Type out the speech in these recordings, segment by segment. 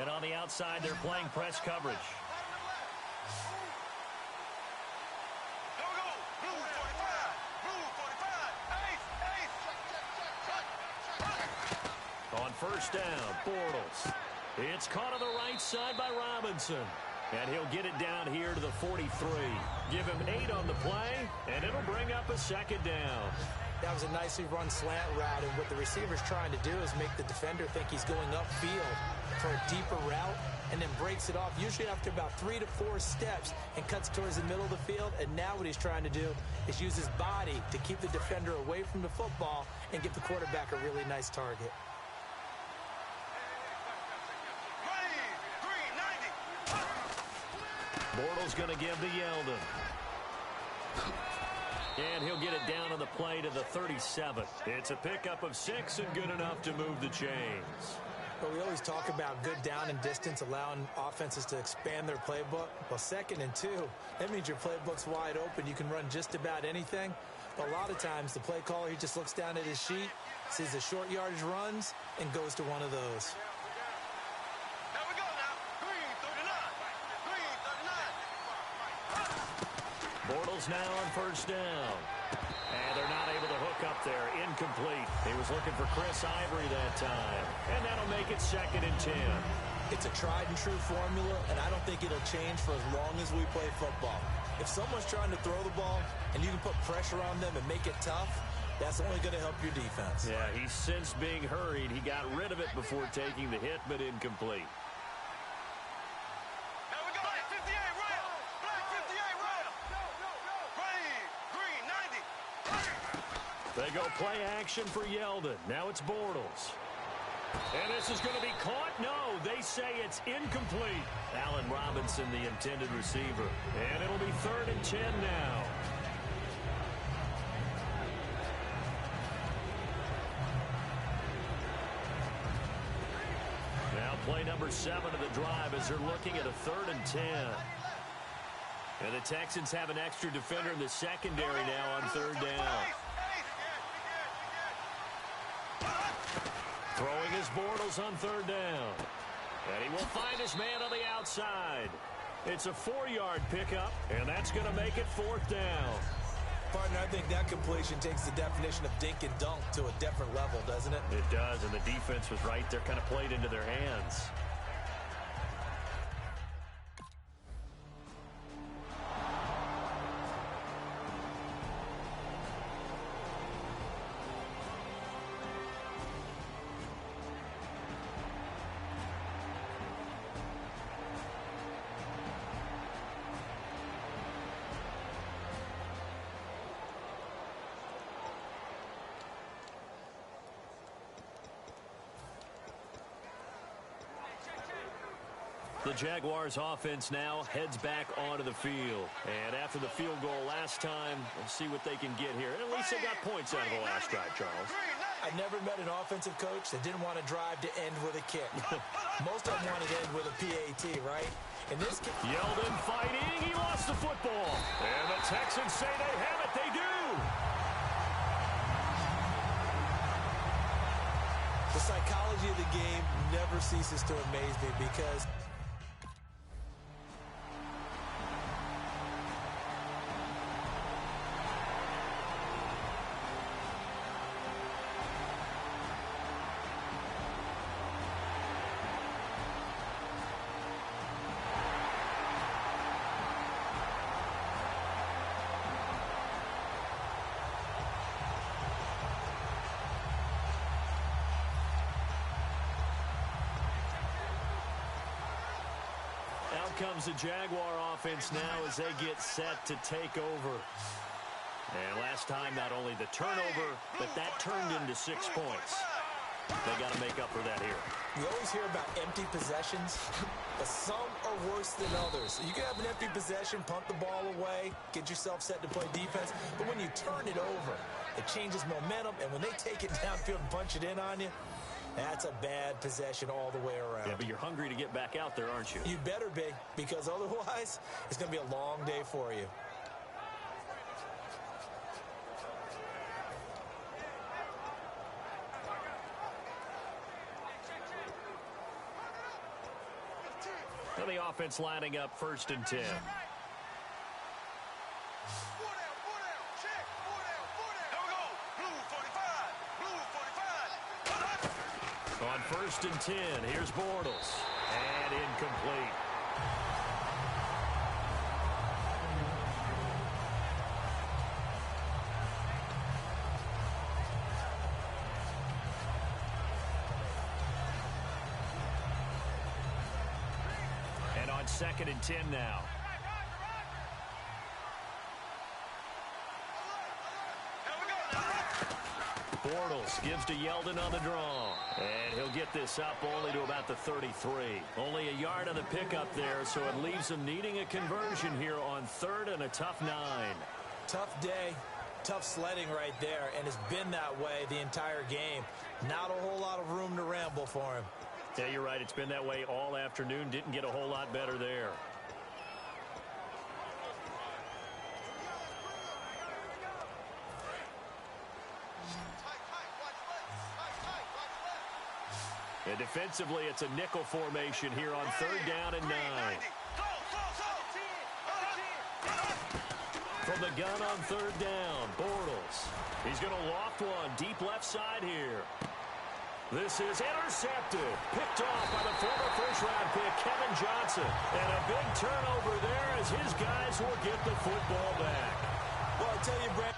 And on the outside, they're playing press coverage. On first down, Bortles. It's caught on the right side by Robinson. And he'll get it down here to the 43. Give him 8 on the play, and it'll bring up a second down. That was a nicely run slant route, and what the receiver's trying to do is make the defender think he's going upfield for a deeper route, and then breaks it off, usually after about 3 to 4 steps, and cuts towards the middle of the field. And now what he's trying to do is use his body to keep the defender away from the football and give the quarterback a really nice target. Bortles going to give to Yeldon. And he'll get it down on the play to the 37. It's a pickup of 6 and good enough to move the chains. But we always talk about good down and distance, allowing offenses to expand their playbook. Well, 2nd and 2, that means your playbook's wide open. You can run just about anything. But a lot of times, the play caller, he just looks down at his sheet, sees the short yardage runs, and goes to one of those. Bortles now on first down. And they're not able to hook up there. Incomplete. He was looking for Chris Ivory that time. And that'll make it 2nd and 10. It's a tried and true formula, and I don't think it'll change for as long as we play football. If someone's trying to throw the ball and you can put pressure on them and make it tough, that's only going to help your defense. Yeah, he's since being hurried. He got rid of it before taking the hit, but incomplete. They go play action for Yeldon. Now it's Bortles. And this is going to be caught? No, they say it's incomplete. Allen Robinson, the intended receiver. And it'll be 3rd and 10 now. Now play number 7 of the drive as they're looking at a 3rd and 10. And the Texans have an extra defender in the secondary now on 3rd down. Throwing his Bortles on 3rd down. And he will find his man on the outside. It's a 4-yard pickup, and that's going to make it 4th down. Partner, I think that completion takes the definition of dink and dunk to a different level, doesn't it? It does, and the defense was right there, kind of played into their hands. The Jaguars offense now heads back onto the field. And after the field goal last time, we'll see what they can get here. And at least they got points out of the last drive, Charles. I never met an offensive coach that didn't want to drive to end with a kick. Most of them want to end with a PAT, right? And this kick... Yeldon fighting. He lost the football. And the Texans say they have it. They do. The psychology of the game never ceases to amaze me because... comes the Jaguar offense now as they get set to take over. And last time, not only the turnover, but that turned into 6 points. They got to make up for that here. You always hear about empty possessions, but some are worse than others. You can have an empty possession, punt the ball away, get yourself set to play defense, but when you turn it over, it changes momentum, and when they take it downfield and punch it in on you, that's a bad possession all the way around. Yeah, but you're hungry to get back out there, aren't you? You better be, because otherwise, it's going to be a long day for you. And the offense lining up 1st and 10. On 1st and 10, here's Bortles. And incomplete. And on 2nd and 10 now. Bortles gives to Yeldon on the draw. And he'll get this up only to about the 33. Only a yard on the pickup there, so it leaves him needing a conversion here on 3rd and a tough 9. Tough day, tough sledding right there, and it's been that way the entire game. Not a whole lot of room to ramble for him. Yeah, you're right. It's been that way all afternoon. Didn't get a whole lot better there. And defensively, it's a nickel formation here on 3rd down and 9. From the gun on 3rd down, Bortles. He's going to loft one deep left side here. This is intercepted. Picked off by the former first-round pick, Kevin Johnson. And a big turnover there as his guys will get the football back. Well, I tell you, Brad.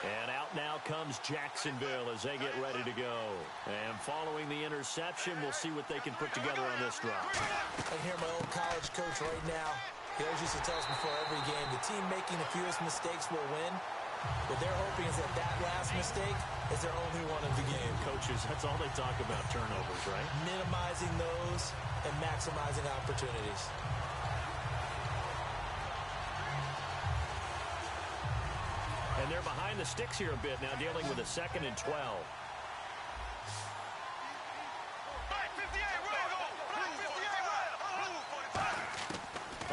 And out now comes Jacksonville as they get ready to go. And following the interception, we'll see what they can put together on this drive. I can hear my old college coach right now. He always used to tell us before every game, the team making the fewest mistakes will win. What they're hoping is that that last mistake is their only one of the game. Coaches, that's all they talk about, turnovers, right? Minimizing those and maximizing opportunities. And they're behind the sticks here a bit now, dealing with a 2nd and 12.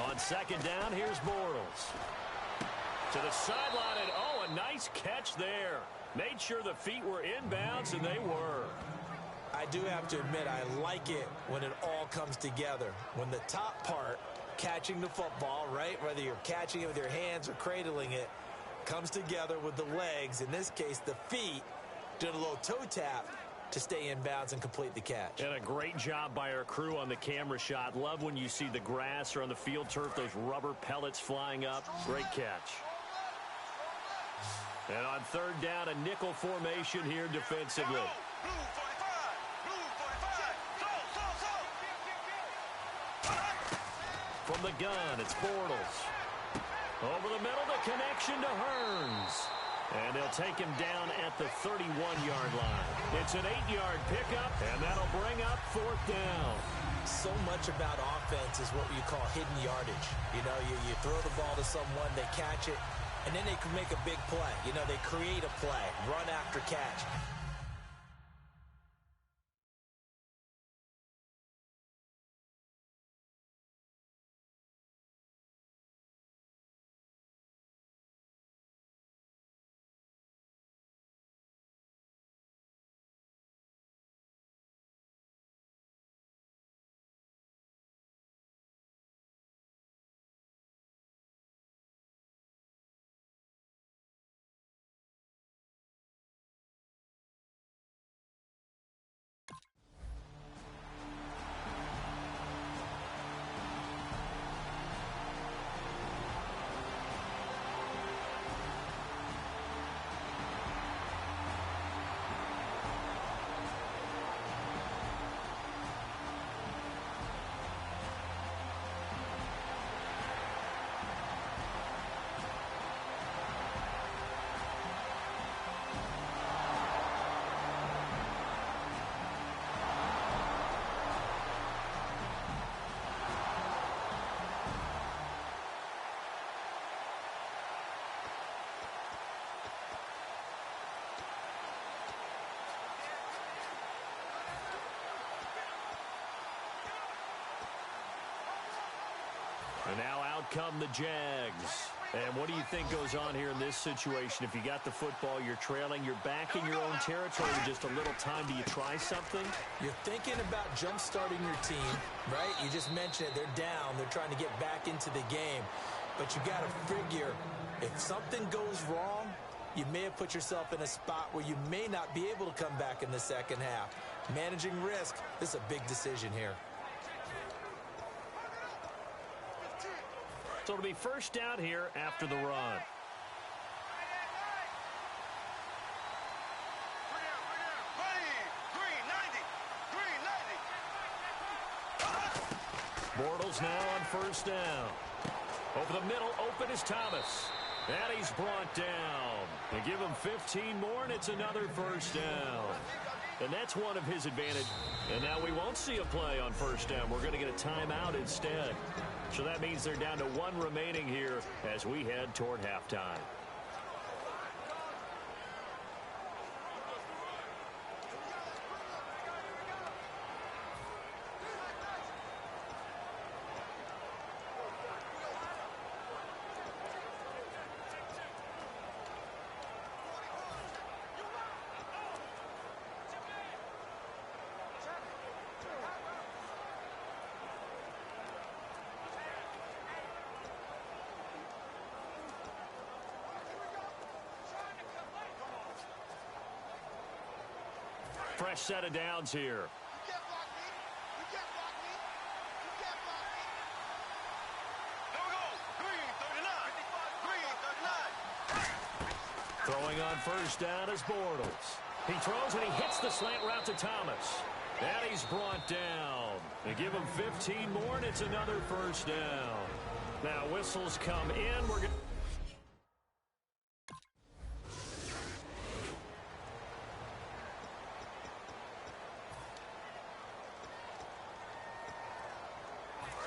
On 2nd down, here's Bortles. To the sideline, and oh, a nice catch there. Made sure the feet were inbounds, and they were. I do have to admit, I like it when it all comes together. When the top part, catching the football, right, whether you're catching it with your hands or cradling it, comes together with the legs, in this case the feet, doing a little toe tap to stay in bounds and complete the catch. And a great job by our crew on the camera shot. Love when you see the grass or on the field turf, those rubber pellets flying up. Great catch. And on 3rd down, a nickel formation here defensively. From the gun, it's Bortles. Over the middle, the connection to Hearns. And they'll take him down at the 31-yard line. It's an 8-yard pickup, and that'll bring up 4th down. So much about offense is what you call hidden yardage. You know, you throw the ball to someone, they catch it, and then they can make a big play. You know, they create a play, run after catch. Out come the Jags. And what do you think goes on here in this situation? If you got the football, you're trailing, you're back in your own territory with just a little time. Do you try something? You're thinking about jump-starting your team, right? You just mentioned it. They're down. They're trying to get back into the game. But you got to figure, if something goes wrong, you may have put yourself in a spot where you may not be able to come back in the second half. Managing risk, this is a big decision here. So it'll be first down here after the run. Bortles now on first down. Over the middle, open is Thomas. And he's brought down. They give him 15 more, and it's another first down. And that's one of his advantage. And now we won't see a play on first down. We're going to get a timeout instead. So that means they're down to one remaining here as we head toward halftime. Fresh set of downs here. Throwing on first down is Bortles. He throws and he hits the slant route to Thomas. And he's brought down. They give him 15 more, and it's another first down. Now whistles come in. We're going.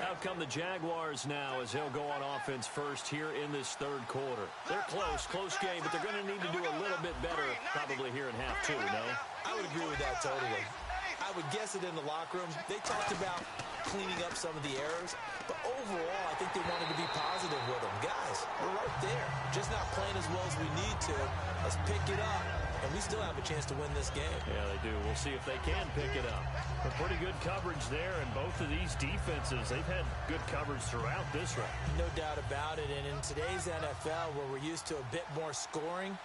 Out come the Jaguars now as he'll go on offense first here in this third quarter. They're close game, but they're going to need to do a little bit better probably here in half two, no? I would agree with that totally. I would guess it in the locker room. They talked about cleaning up some of the errors, but overall, I think they wanted to be positive with them. Guys, we're right there. Just not playing as well as we need to. Let's pick it up, and we still have a chance to win this game. Yeah, they do. We'll see if they can pick it up. But pretty good coverage there, and both of these defenses, they've had good coverage throughout this round. No doubt about it, and in today's NFL, where we're used to a bit more scoring,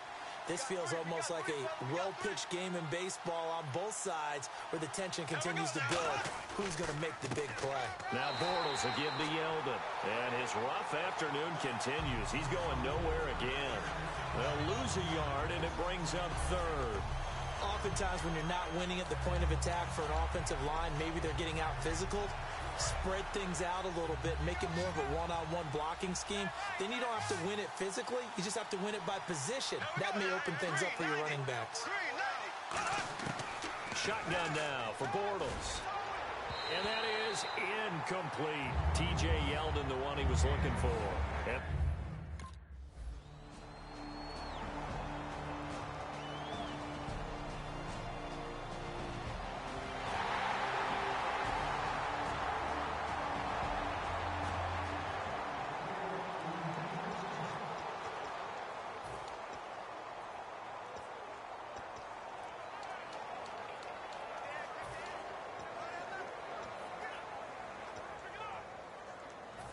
this feels almost like a well-pitched game in baseball on both sides where the tension continues to build. Who's going to make the big play? Now Bortles will give to Yeldon. And his rough afternoon continues. He's going nowhere again. They'll lose a yard, and it brings up third. Oftentimes when you're not winning at the point of attack for an offensive line, maybe they're getting out physical. Spread things out a little bit, make it more of a one-on-one blocking scheme. Then you don't have to win it physically. You just have to win it by position. That may open things up for your running backs. Shotgun now for Bortles. And that is incomplete. T.J. Yeldon, the one he was looking for. Yep.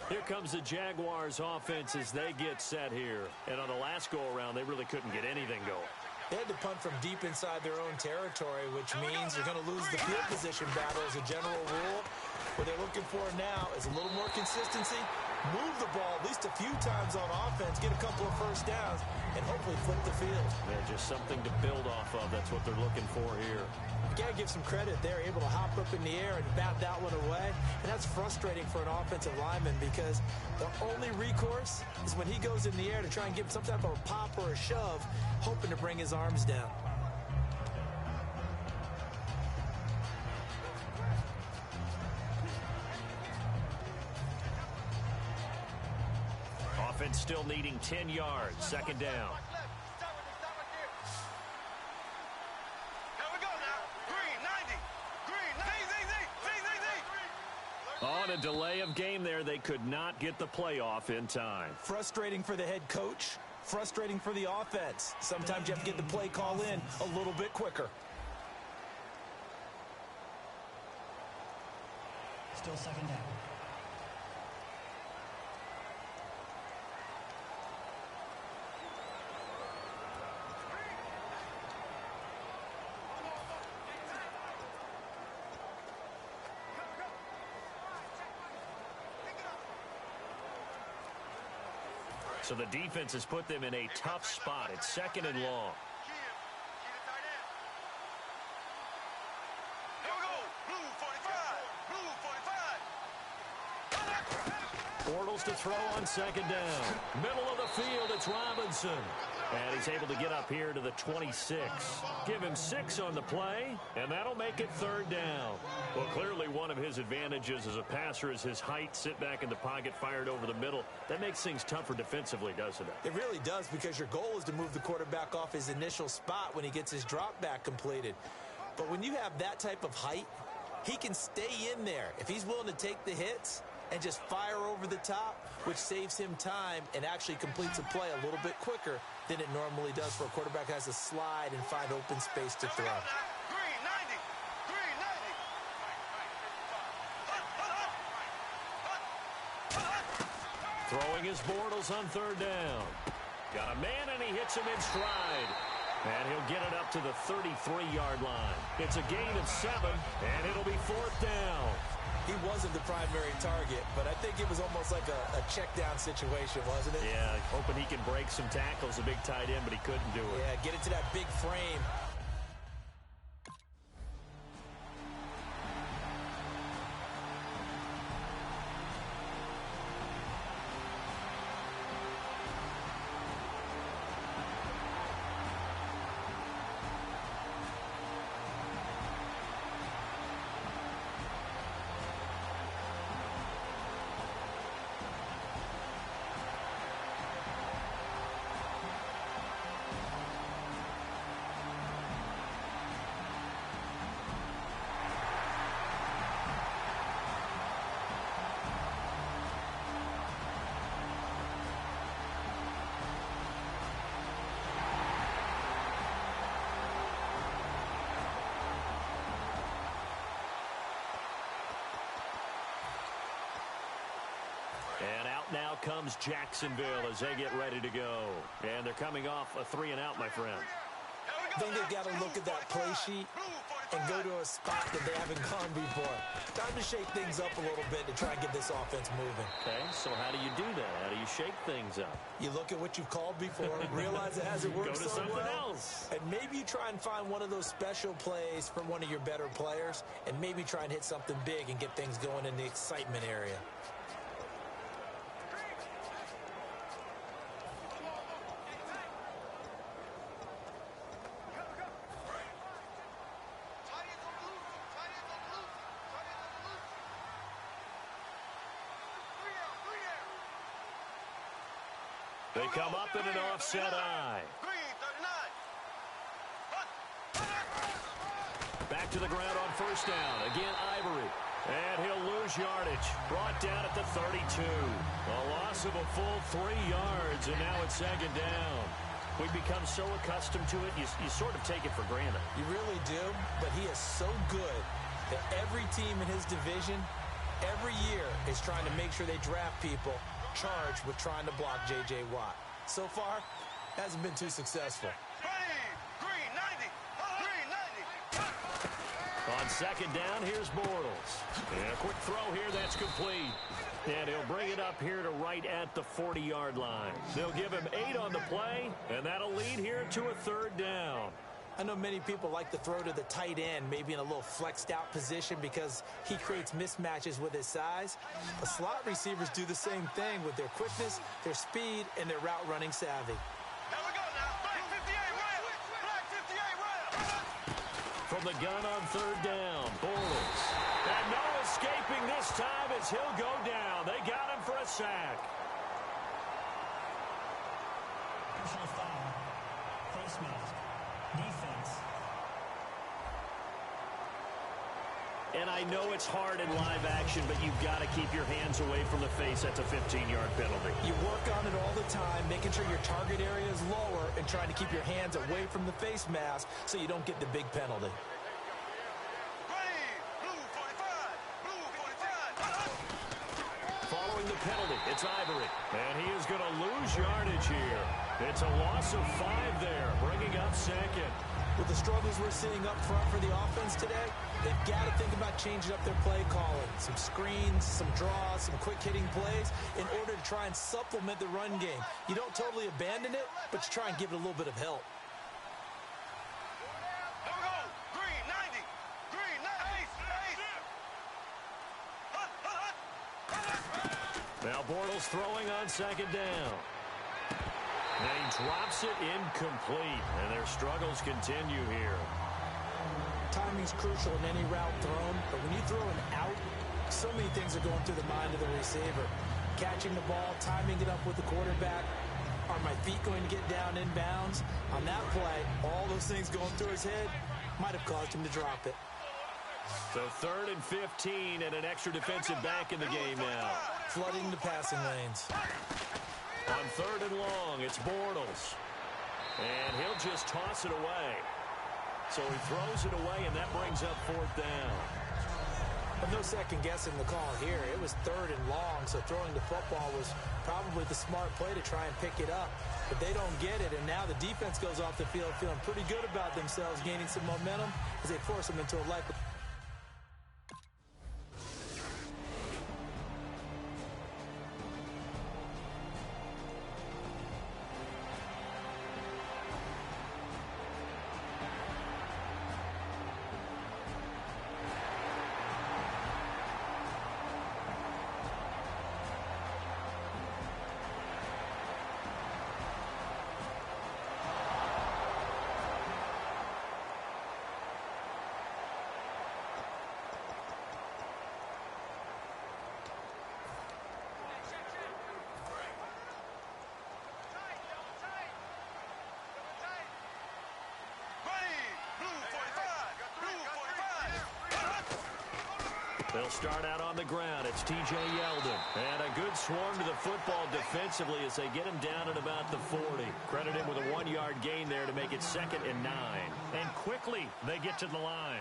Here comes the Jaguars offense as they get set here. And on the last go-around, they really couldn't get anything going. They had to punt from deep inside their own territory, which means you're going to lose the field position battle as a general rule. What they're looking for now is a little more consistency, move the ball at least a few times on offense, get a couple of first downs, and hopefully flip the field. Yeah, just something to build off of. That's what they're looking for here. You got to give some credit. They're able to hop up in the air and bat that one away. And that's frustrating for an offensive lineman because the only recourse is when he goes in the air to try and give some type of a pop or a shove, hoping to bring his arms down. Offense still needing 10 yards. Second down. On a delay of game there, they could not get the playoff in time. Frustrating for the head coach, frustrating for the offense. Sometimes you have to get the play call in a little bit quicker. Still second down. So the defense has put them in a tough spot. It's second and long. Bortles to throw on second down. Middle of the field, it's Robinson. And he's able to get up here to the 26. Give him 6 on the play, and that'll make it third down. Well, clearly one of his advantages as a passer is his height. Sit back in the pocket, fired over the middle. That makes things tougher defensively, doesn't it? It really does, because your goal is to move the quarterback off his initial spot when he gets his drop back completed. But when you have that type of height, he can stay in there. If he's willing to take the hits and just fire over the top, which saves him time and actually completes a play a little bit quicker than it normally does for a quarterback who has to slide and find open space to throw. Throwing his Bortles on third down. Got a man, and he hits him in stride. And he'll get it up to the 33-yard line. It's a gain of 7, and it'll be fourth down. He wasn't the primary target, but I think it was almost like a check-down situation, wasn't it? Yeah, hoping he can break some tackles, a big tight end, but he couldn't do it. Yeah, get it to that big frame. And out now comes Jacksonville as they get ready to go. And they're coming off a 3-and-out, my friend. I think they've got to look at that play sheet and go to a spot that they haven't gone before. Time to shake things up a little bit to try and get this offense moving. Okay, so how do you do that? How do you shake things up? You look at what you've called before, realize it hasn't worked so well. Go to something else. And maybe you try and find one of those special plays from one of your better players, and maybe try and hit something big and get things going in the excitement area. They come up in an offset eye. Back to the ground on first down. Again, Ivory. And he'll lose yardage. Brought down at the 32. A loss of a full 3 yards, and now it's second down. We've become so accustomed to it, you sort of take it for granted. You really do, but he is so good that every team in his division, every year, is trying to make sure they draft people charged with trying to block J.J. Watt. So far, hasn't been too successful. On second down, here's Bortles. And a quick throw here, that's complete. And he'll bring it up here to right at the 40-yard line. They'll give him 8 on the play, and that'll lead here to a third down. I know many people like to throw to the tight end, maybe in a little flexed out position because he creates mismatches with his size. But slot receivers do the same thing with their quickness, their speed, and their route running savvy. From the gun on third down, Bortles. And no escaping this time as he'll go down. They got him for a sack. Personal foul. Face mask. Defense. And I know it's hard in live action, but you've got to keep your hands away from the face. That's a 15-yard penalty. You work on it all the time, making sure your target area is lower and trying to keep your hands away from the face mask so you don't get the big penalty. Following the penalty, it's Ivory. And he is going to lose yardage here. It's a loss of 5 there, bringing up second. With the struggles we're seeing up front for the offense today, they've got to think about changing up their play calling. Some screens, some draws, some quick-hitting plays in order to try and supplement the run game. You don't totally abandon it, but you try and give it a little bit of help. Now Bortles throwing on second down. And he drops it incomplete, and their struggles continue here. Timing's crucial in any route thrown, but when you throw an out, so many things are going through the mind of the receiver. Catching the ball, timing it up with the quarterback. Are my feet going to get down inbounds? On that play, all those things going through his head might have caused him to drop it. So 3rd and 15 and an extra defensive back in the game now. Flooding the passing lanes. On 3rd and long, it's Bortles. And he'll just toss it away. So he throws it away, and that brings up 4th down. But no second guessing the call here. It was 3rd and long, so throwing the football was probably the smart play to try and pick it up. But they don't get it, and now the defense goes off the field feeling pretty good about themselves, gaining some momentum as they force them into a life. They'll start out on the ground. It's T.J. Yeldon. And a good swarm to the football defensively as they get him down at about the 40. Credit him with a 1-yard gain there to make it 2nd and 9. And quickly they get to the line.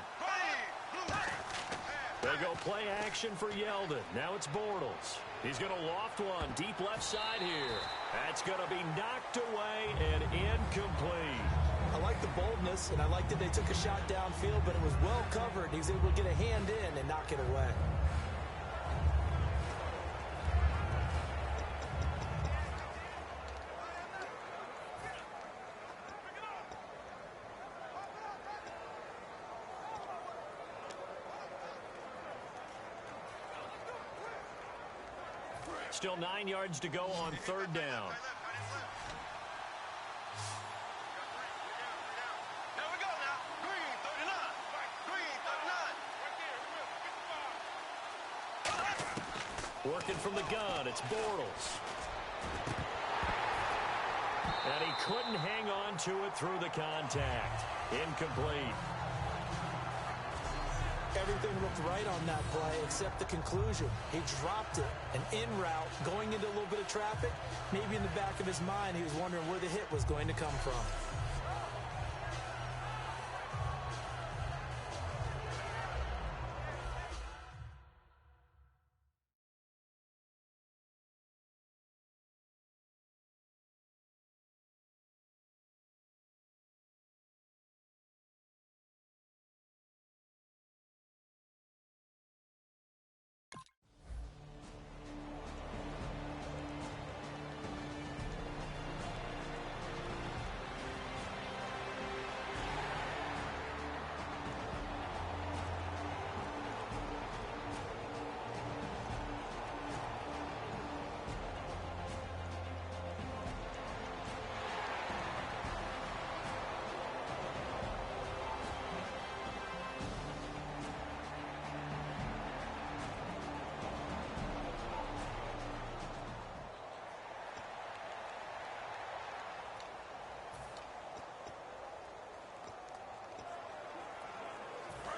They go play action for Yeldon. Now it's Bortles. He's going to loft one deep left side here. That's going to be knocked away and incomplete. I like the boldness, and I like that they took a shot downfield, but it was well covered. He was able to get a hand in and knock it away. Still 9 yards to go on 3rd down. Working from the gun, it's Bortles. And he couldn't hang on to it through the contact. Incomplete. Everything looked right on that play except the conclusion. He dropped it, an in route, going into a little bit of traffic. Maybe in the back of his mind, he was wondering where the hit was going to come from.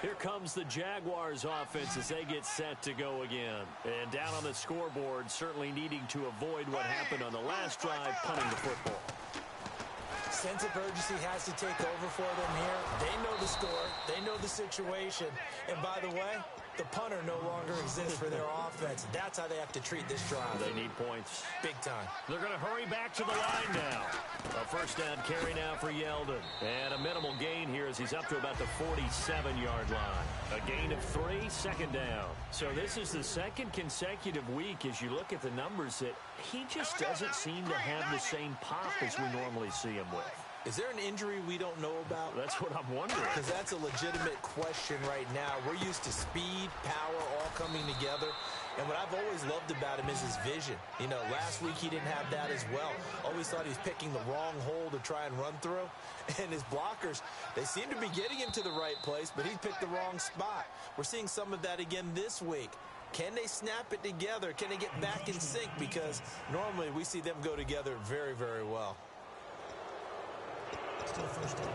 Here comes the Jaguars offense as they get set to go again. And down on the scoreboard, certainly needing to avoid what happened on the last drive, punting the football. Sense of urgency has to take over for them here. They know the score. They know the situation. And by the way, the punter no longer exists for their offense. That's how they have to treat this drive. They need points. Big time. They're going to hurry back to the line now. A first down carry now for Yeldon. And a minimal gain here as he's up to about the 47-yard line. A gain of 3, second down. So this is the second consecutive week as you look at the numbers that he just doesn't seem to have the same pop as we normally see him with. Is there an injury we don't know about? That's what I'm wondering. Because that's a legitimate question right now. We're used to speed, power, all coming together. And what I've always loved about him is his vision. You know, last week he didn't have that as well. Always thought he was picking the wrong hole to try and run through. And his blockers, they seem to be getting him to the right place, but he picked the wrong spot. We're seeing some of that again this week. Can they snap it together? Can they get back in sync? Because normally we see them go together very, very well. Still first down.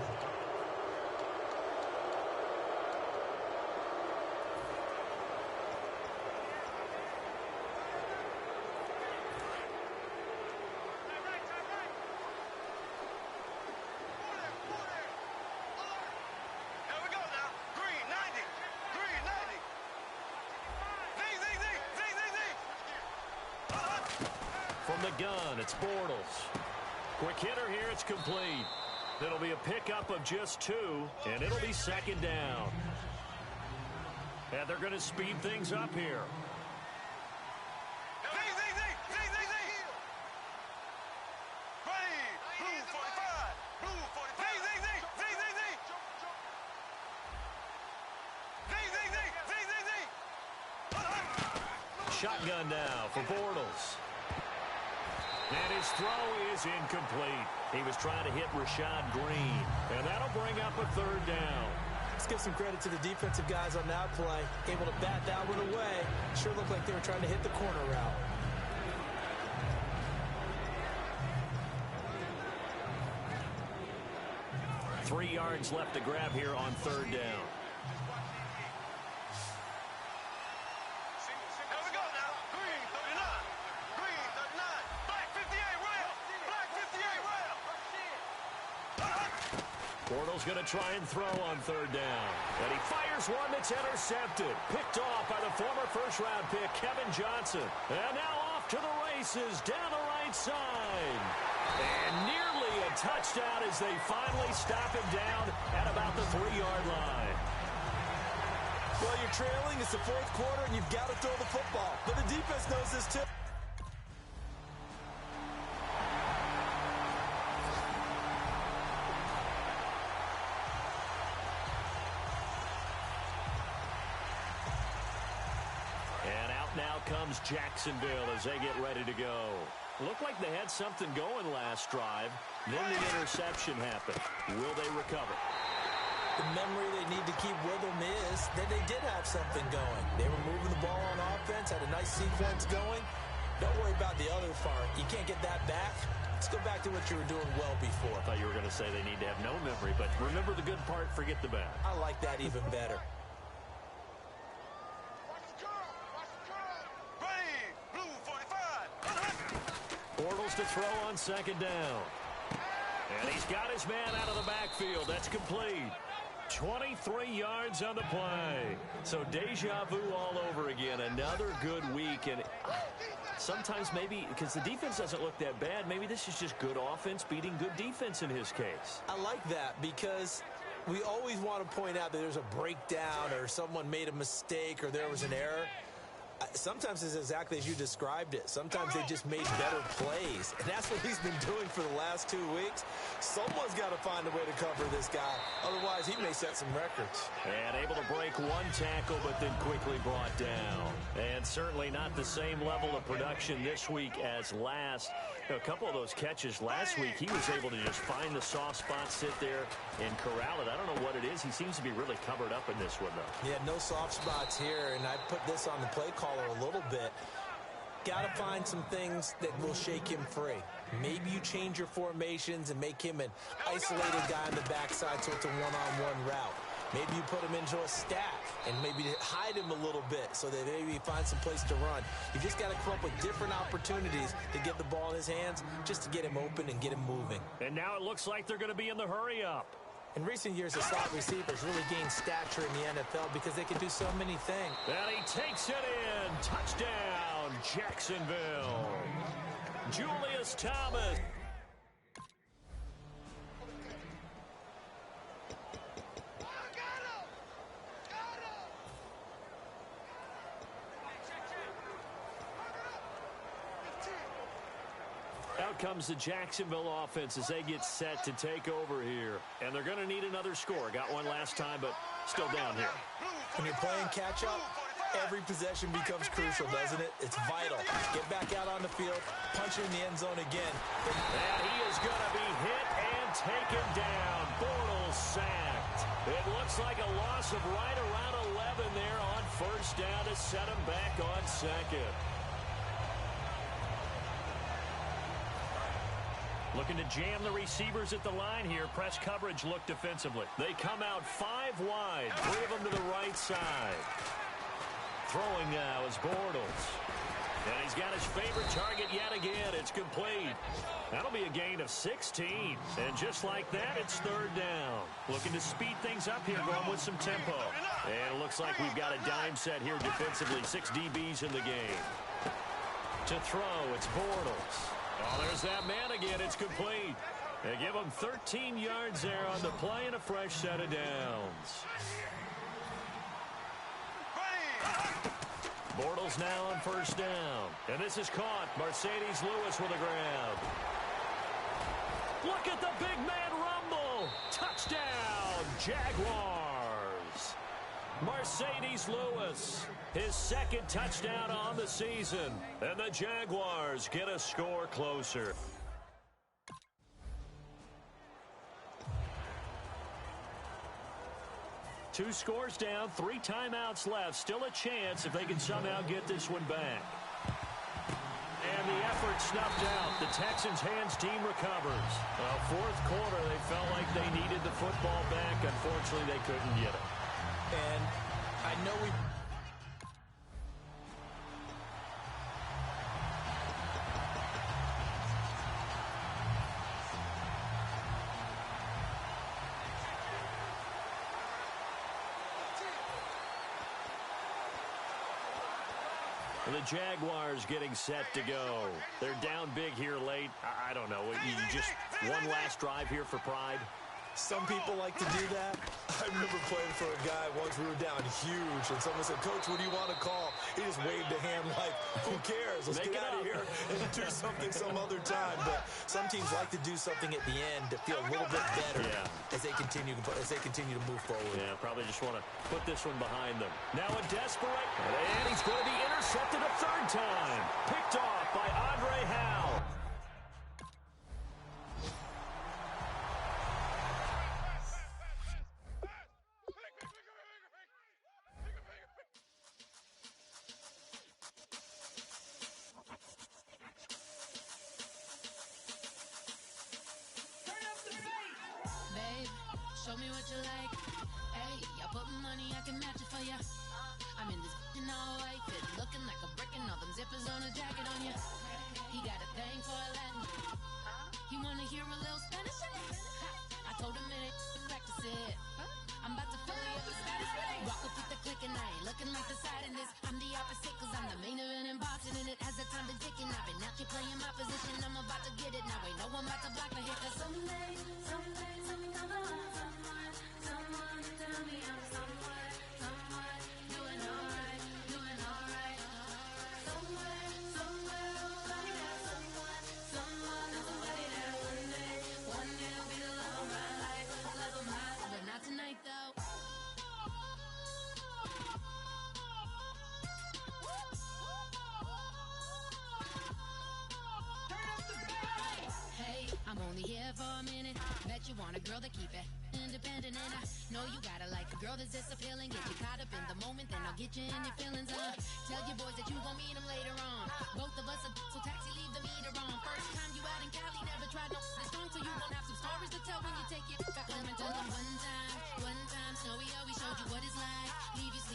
From the gun, it's Bortles. Quick hitter here, it's complete. It'll be a pickup of just 2, and it'll be second down. And they're going to speed things up here. Shotgun now for Bortles. And his throw is incomplete. He was trying to hit Rashad Green. And that'll bring up a third down. Let's give some credit to the defensive guys on that play. Able to bat that one away. Sure looked like they were trying to hit the corner route. Three yards left to grab here on third down. Bortles going to try and throw on third down. And he fires one that's intercepted. Picked off by the former first-round pick, Kevin Johnson. And now off to the races down the right side. And nearly a touchdown as they finally stop him down at about the 3-yard line. Well, you're trailing. It's the fourth quarter, and you've got to throw the football. But the defense knows this, too. Comes Jacksonville as they get ready to go. Looked like they had something going last drive. Then the interception happened. Will they recover? The memory they need to keep with them is that they did have something going. They were moving the ball on offense, had a nice sequence going. Don't worry about the other part. You can't get that back. Let's go back to what you were doing well before. I thought you were going to say they need to have no memory, but remember the good part, forget the bad. I like that even better. Bortles to throw on second down. And he's got his man out of the backfield. That's complete. 23 yards on the play. So deja vu all over again. Another good week. And sometimes maybe, because the defense doesn't look that bad, maybe this is just good offense beating good defense in his case. I like that because we always want to point out that there's a breakdown or someone made a mistake or there was an error. Sometimes it's exactly as you described it. Sometimes they just made better plays. And that's what he's been doing for the last 2 weeks. Someone's got to find a way to cover this guy. Otherwise, he may set some records. And able to break one tackle, but then quickly brought down. And certainly not the same level of production this week as last. A couple of those catches last week, he was able to just find the soft spot, sit there, and corral it. I don't know what it is. He seems to be really covered up in this one, though. Yeah, no soft spots here, and I put this on the play caller a little bit. Got to find some things that will shake him free. Maybe you change your formations and make him an isolated guy on the backside so it's a one-on-one route. Maybe you put him into a stack and maybe hide him a little bit so that maybe he finds some place to run. You just got to come up with different opportunities to get the ball in his hands just to get him open and get him moving. And now it looks like they're going to be in the hurry-up. In recent years, the slot receivers really gained stature in the NFL because they can do so many things. And he takes it in. Touchdown, Jacksonville. Julius Thomas. Out comes the Jacksonville offense as they get set to take over here. And they're going to need another score. Got one last time, but still down here. When you're playing catch-up, every possession becomes crucial, doesn't it? It's vital. Get back out on the field, punch it in the end zone again. And he is going to be hit and taken down. Bortles sacked. It looks like a loss of right around 11 there on first down to set him back on second. Looking to jam the receivers at the line here. Press coverage look defensively. They come out 5 wide. 3 of them to the right side. Throwing now is Bortles. And he's got his favorite target yet again. It's complete. That'll be a gain of 16. And just like that, it's third down. Looking to speed things up here, going with some tempo. And it looks like we've got a dime set here defensively. 6 DBs in the game. To throw, it's Bortles. Oh, there's that man again. It's complete. They give him 13 yards there on the play and a fresh set of downs. Bortles now on first down. And this is caught. Mercedes Lewis with a grab. Look at the big man rumble. Touchdown, Jaguars. Mercedes Lewis, his second touchdown on the season. And the Jaguars get a score closer. Two scores down, 3 timeouts left. Still a chance if they can somehow get this one back. And the effort snuffed out. The Texans' hands team recovers. Fourth quarter, they felt like they needed the football back. Unfortunately, they couldn't get it. And I know we... The Jaguars getting set to go. They're down big here late. I don't know. You just one last drive here for pride. Some people like to do that. I remember playing for a guy once. We were down huge, and someone said, "Coach, what do you want to call?" He just waved a hand like, "Who cares? Let's get out of here and do something some other time." But some teams like to do something at the end to feel a little bit better as they continue to move forward. Yeah, probably just want to put this one behind them. Now a desperate, and he's going to be intercepted a third time. Picked off by Andre Howe. Show me what you like. Hey, I put money, I can match it for ya. I'm in this all white fit, looking like a brick and all them zippers on a jacket on ya. He got a thing for a Latin. He wanna hear a little Spanish? I told him it ain't practice it. I'm about to fully up the status. Rock up with the click and I ain't looking like the side in this. I'm the opposite cause I'm the main event in boxing and it has the time been ticking. I've been out here playing my position, I'm about to get it. Now ain't no one about to block the hit cause someday something come along. Someone to tell me I'm someone doing alright. Somewhere, somebody got someone and somebody that one day will be the love of my life, but not tonight though. Hey, I'm only here for a minute. Bet you want a girl to keep it independent, and I know you gotta like a girl that's this appealing. Get you caught up in the moment, then I'll get you in your feelings. Tell your boys that you gon' meet them later on. Both of us are so taxi, leave the meter on. First time you out in Cali, never tried no strong, so you gon' have some stories to tell when you take it back home and tell them one time, snowy,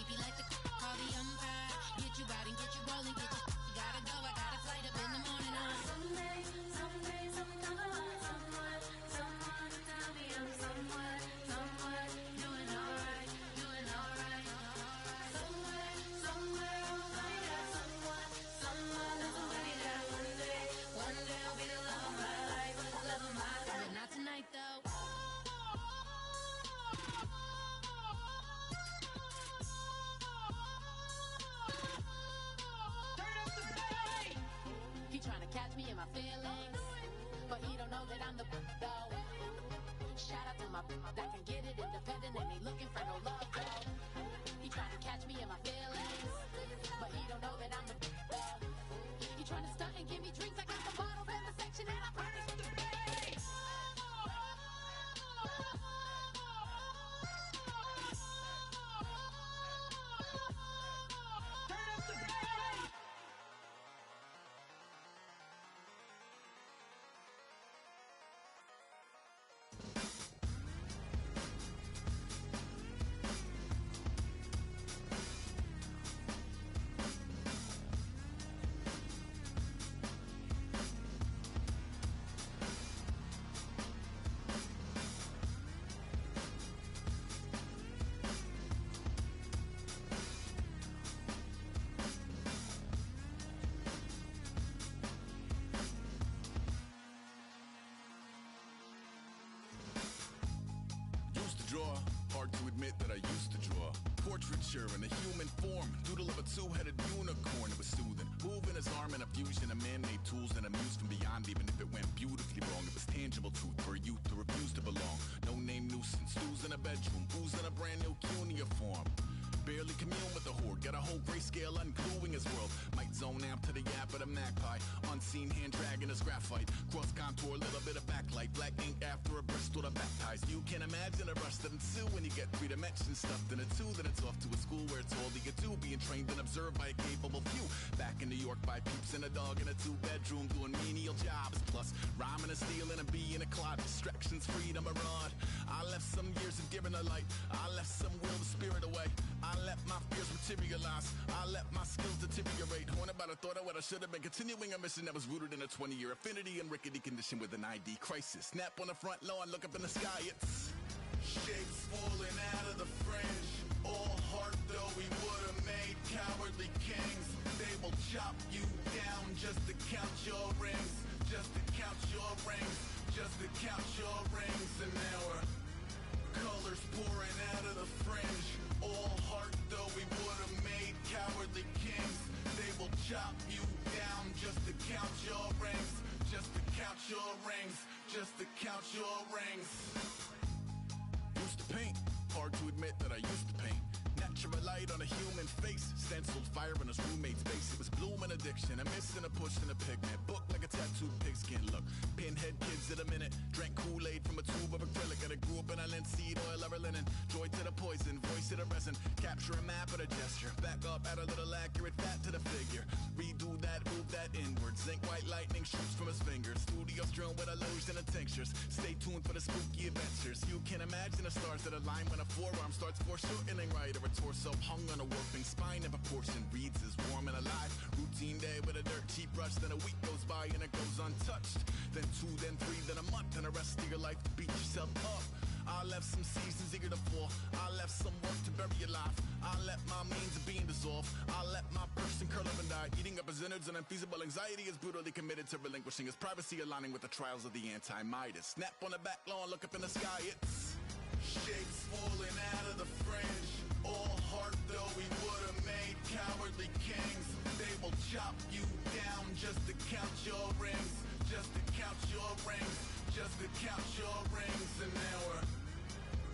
sleepy like the call the umpire. Get you out and get you rolling, get you gotta go. I got a flight up in the morning. Someday, someone come along, someone to tell me I'm somewhere, doing alright, somewhere I'll find out someone that's already there. One day I'll be the love of my life, but not tonight though. He trying to catch me in my feelings, but he don't know that I'm the though. Shout out to my that can get it independent and ain't looking for no love though. He trying to catch me in my feelings, but he don't know that I'm the though. He trying to stunt and give me drinks. I got the bottles in the section and I promise to pay. Draw. Hard to admit that I used to draw. Portraiture in a human form. Doodle of a two-headed unicorn. It was soothing. Moving his arm in a fusion of man-made tools and a muse from beyond. Even if it went beautifully wrong, it was tangible truth for a youth who refused to belong. No name nuisance. Who's in a bedroom? Who's in a brand new cuneiform? Barely commune with the horde. Got a whole grayscale ungluing his world. Might zone out to the yap of the magpie. Unseen hand dragging his graphite. Cross contour, little bit of backlight. Black ink after a Bristol to baptize. You can imagine a rush that ensue when you get 3 dimensions stuffed in a 2. Then it's off to a school where it's all you do. Being trained and observed by a capable few. Back in New York by peeps and a dog in a 2-bedroom doing menial jobs. Plus rhyming and stealing and being a clod. Distractions, freedom, a rod. I left some years of giving a light. I left some will the spirit away. I let my fears materialize. I let my skills deteriorate. Horn about a thought of what I should have been. Continuing a mission that was rooted in a 20-year affinity and rickety condition with an ID crisis. Snap on the front lawn, look up in the sky. It's shapes falling out of the fringe. All heart though we would have made cowardly kings. They will chop you down just to count your rings. Just to count your rings. Just to count your rings. And now we're colors pouring out of the fringe. All heart though we would have made cowardly kings. They will chop you down just to count your rings. Just to count your rings. Just to count your rings. Used to paint. Hard to admit that I used to paint. Natural light on a human face. Stenciled fire in his roommate's face. It was blooming addiction. A missing a push and a pigment. Book like a tattooed pigskin look. Pinhead kids in a minute. Drank Kool-Aid from a tube of acrylic. And I grew up in a linseed oil of linen. Joy to the poison. Voice to the resin. Capture a map of a gesture. Back up, add a little accurate fat to the figure. Redo that, move that inward. Zinc white lightning shoots from his fingers. Studio strewn with illusion and tinctures. Stay tuned for the spooky adventures. You can imagine the stars that align when a forearm starts foreshortening right. Or a torso hung on a warping spine in proportion. Reads as warm and alive. Routine day with a dirt cheap brush. Then a week goes by and it goes untouched. Then 2, then 3, then a month. And the rest of your life to beat yourself up. I left some seasons eager to fall. I left some work to bury your life. I let my means of being dissolved. I let my person curl up and die. Eating up his innards and unfeasible anxiety is brutally committed to relinquishing his privacy, aligning with the trials of the anti-Midas. Snap on the back lawn, look up in the sky. It's shapes falling out of the fringe. All heart though we would have made cowardly kings. They will chop you down just to count your rings. Just to count your rings. Just to count your rings. And now we're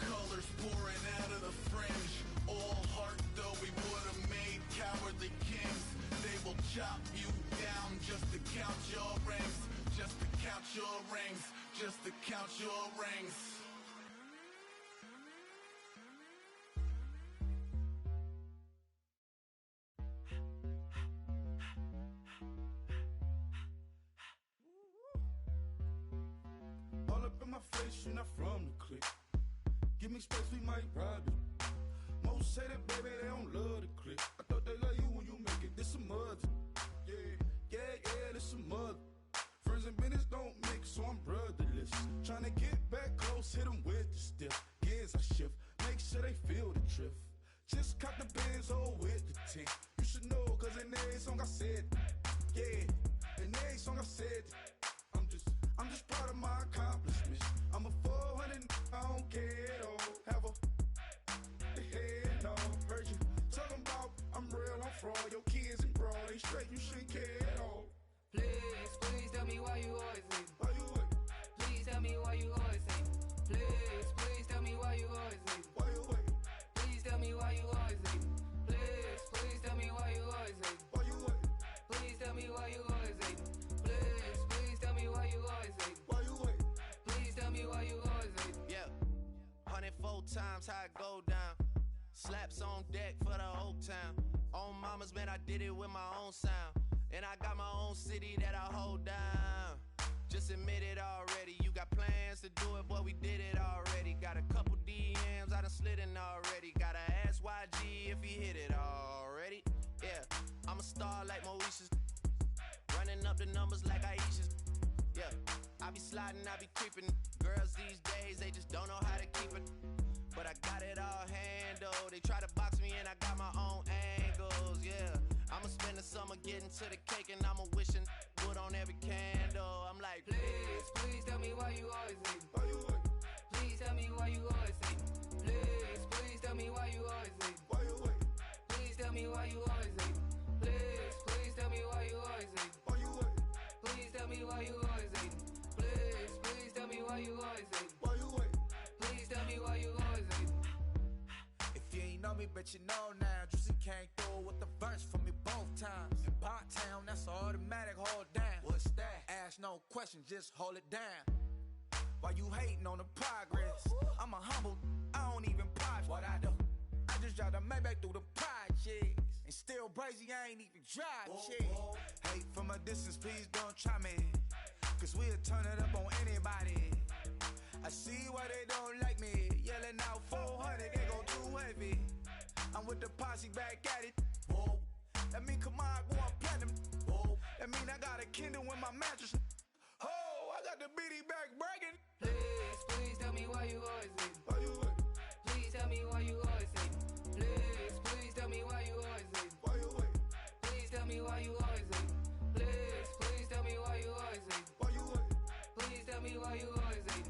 colors pouring out of the fringe. All heart though we would have made cowardly kings. They will chop you down just to count your rings. Just to count your rings. Just to count your rings. All up in my face, you're not from the clique. Give me space, we might ride it. Most don't say that, baby, they don't love the click. I thought they love you when you make it. This some mother. Yeah, this some mother. Friends and business don't mix, so I'm brotherless. Tryna get back close, hit them with the stiff. Gears I shift, make sure they feel the drift. Just caught the Benz, oh, with the tick. You should know, cause in every song I said, yeah, in every song I said, I'm just proud of my accomplishments. I'm a 400, I don't care at all. Have a head no, heard you talking about I'm real, I'm fraud. Your kids and broad, they straight, you shouldn't care at all. Please tell me why you always hate. Why you wait? Please tell me why you always hate. Please tell me why you always hate. Why you wait? Please tell me why you always hate. Please tell me why you always hate. Why you wait? Please tell me why you always hate. Please tell me why you always hate. Why you wait? Please tell me why you always hate. Yeah, 104 times how it go down. Slaps on deck for the whole town. On mamas, man, I did it with my own sound. And I got my own city that I hold down. Just admit it already. You got plans to do it, boy, we did it already. Got a couple DMs, I done slid in already. Gotta ask YG if he hit it already. Yeah, I'm a star like Moesha's. Running up the numbers like Aisha's. Yeah, I be sliding, I be creeping. Girls these days, they just don't know how to keep it. But I got it all handled. They try to box me and I got my own angles, yeah. I'ma spend the summer getting to the cake and I'ma wishing wood on every candle. I'm like, Please tell me why you always hate. Why you wait? Please tell me why you always hate. Please tell me why you always hate. Why you wait? Please tell me why you always hate. Please tell me why you always hate. Why you wait? Please tell me why you always hate. Please tell me why you always hate. Why you wait? Please tell me why you always hate. If you ain't know me, bet you know now. Juicy came through with the verse for me both times. In Bot Town, that's automatic, hold down. What's that? Ask no question, just hold it down. Why you hating on the progress? I'm a humble, I don't even pop what I do. I just drive the Maybach through the projects. And still brazy, I ain't even drive shit. Hate from a distance, please don't try me. Cause we'll turn it up on anybody. I see why they don't like me. Yelling out 400, they go too heavy. I'm with the posse back at it. Whoa. That mean come on, go on platinum. Whoa. That mean I got a Kindle in my mattress. Oh, I got the BD back bragging. Please tell me why you always hate. Why you wait? Please tell me why you always hate. Please tell me why you always hate. Why you wait? Please tell me why you always hate. Please tell me why you always hate. Why you wait? Please tell me why you always hate.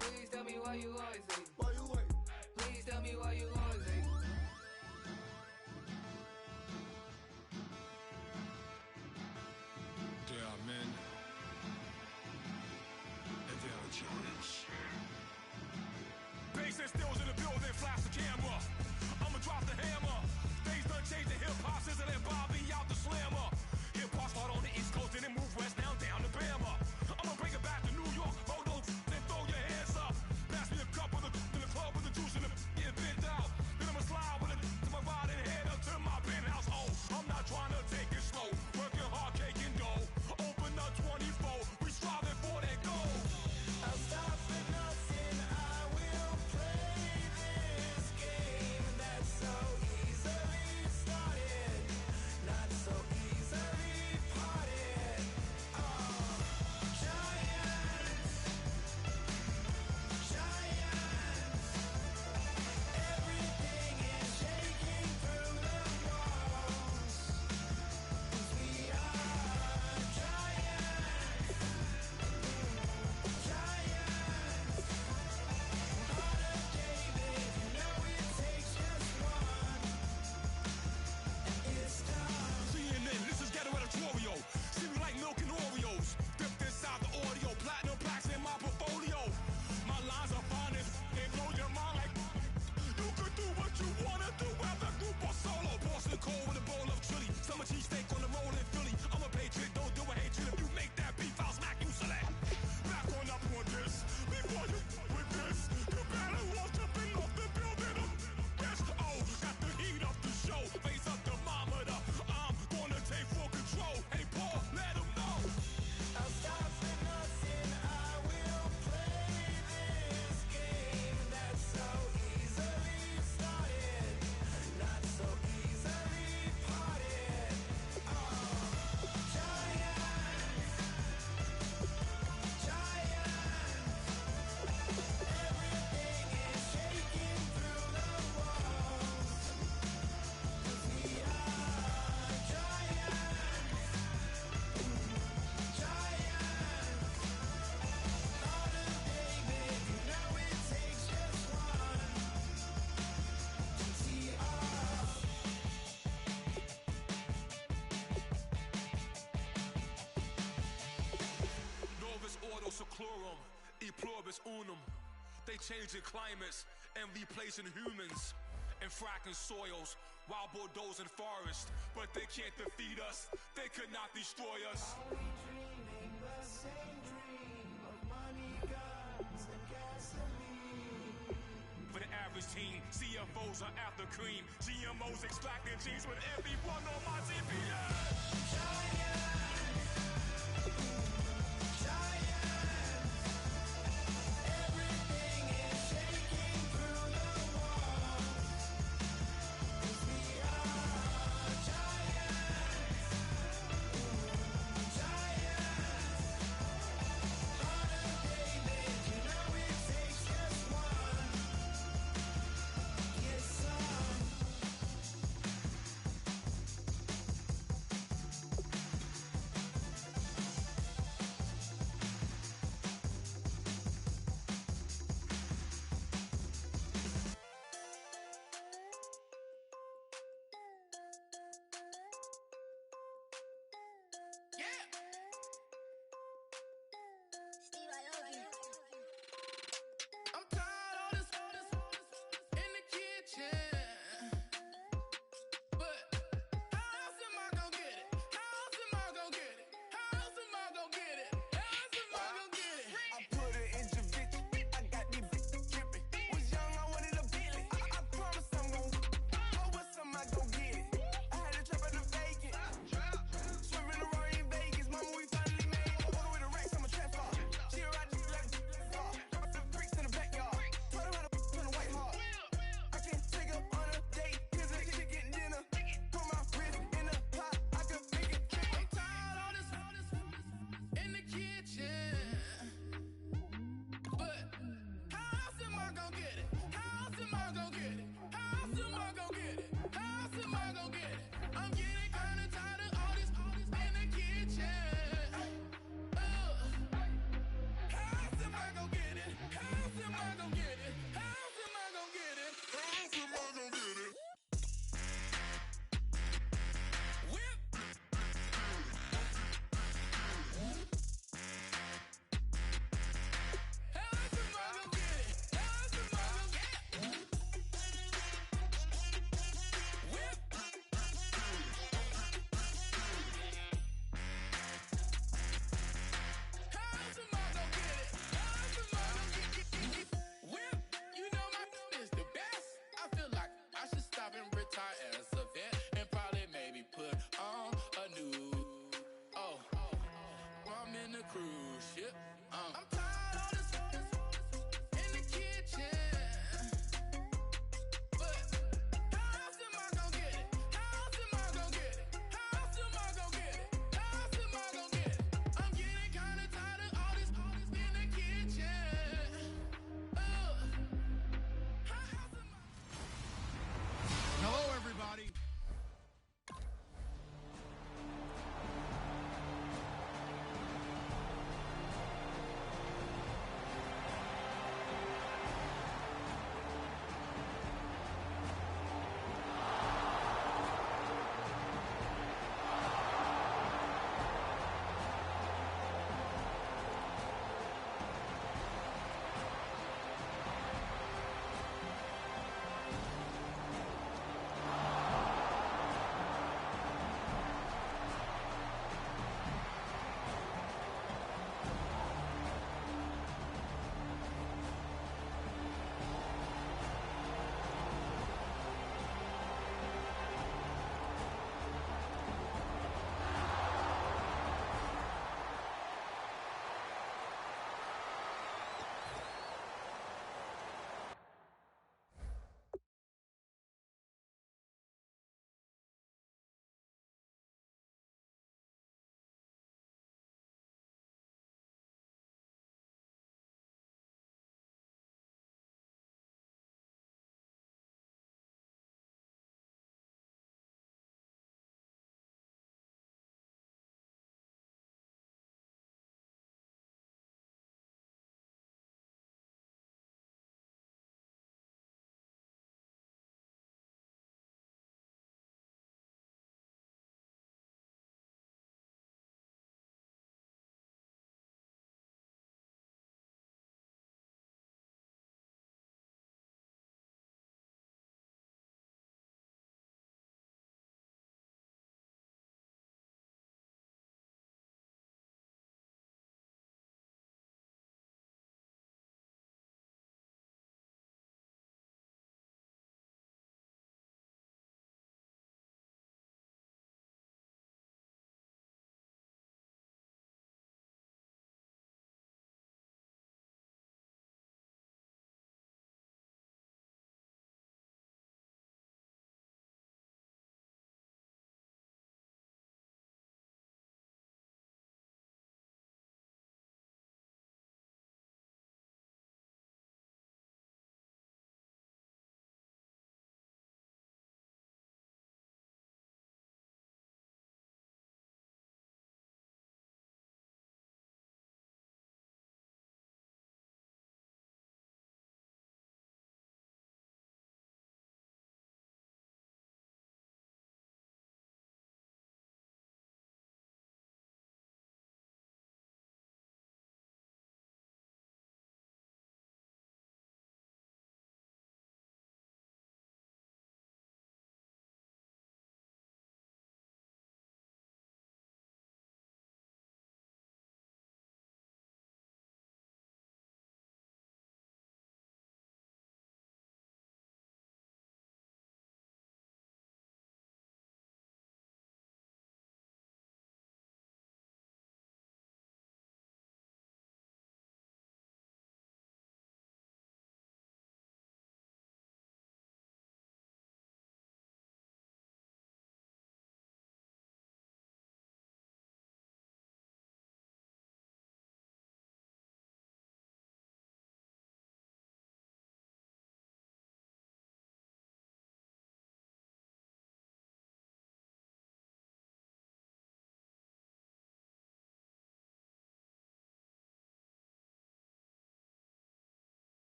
Please tell me why you always hate. Why you wait? Please tell me why you always hate. There are men, and there are giants. Chlorum, e pluribus unum. They changing climates and replacing humans and fracking soils while bulldozing forests. But they can't defeat us, they could not destroy us. Are we dreaming the same dream of money, guns, and gasoline? For the average teen, CFOs are after cream. GMOs extracting genes with everyone on my GPS.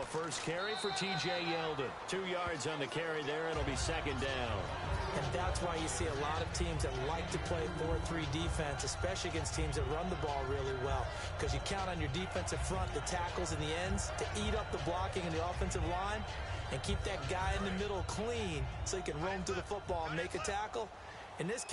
first carry for T.J. Yeldon. 2 yards on the carry there. It'll be second down. And that's why you see a lot of teams that like to play 4-3 defense, especially against teams that run the ball really well, because you count on your defensive front, the tackles and the ends, to eat up the blocking in the offensive line and keep that guy in the middle clean so he can roam through the football and make a tackle. In this case,